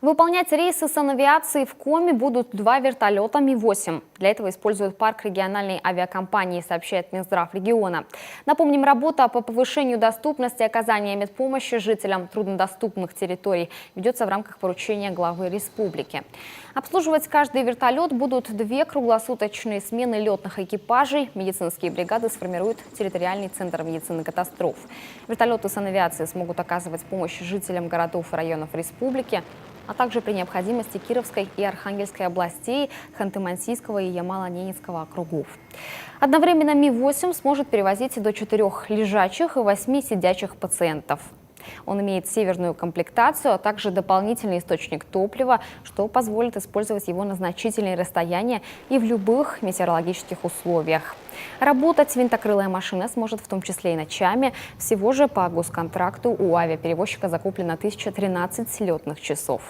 Выполнять рейсы санавиации в Коми будут 2 вертолета Ми-8. Для этого используют парк региональной авиакомпании, сообщает Минздрав региона. Напомним, работа по повышению доступности оказания медпомощи жителям труднодоступных территорий ведется в рамках поручения главы республики. Обслуживать каждый вертолет будут 2 круглосуточные смены летных экипажей. Медицинские бригады сформируют территориальный центр медицины катастроф. Вертолеты санавиации смогут оказывать помощь жителям городов и районов республики, а также при необходимости Кировской и Архангельской областей, Ханты-Мансийского и Ямало-Ненецкого округов. Одновременно Ми-8 сможет перевозить до 4 лежачих и 8 сидячих пациентов. Он имеет северную комплектацию, а также дополнительный источник топлива, что позволит использовать его на значительные расстояния и в любых метеорологических условиях. Работать винтокрылая машина сможет в том числе и ночами. Всего же по госконтракту у авиаперевозчика закуплено 1013 летных часов.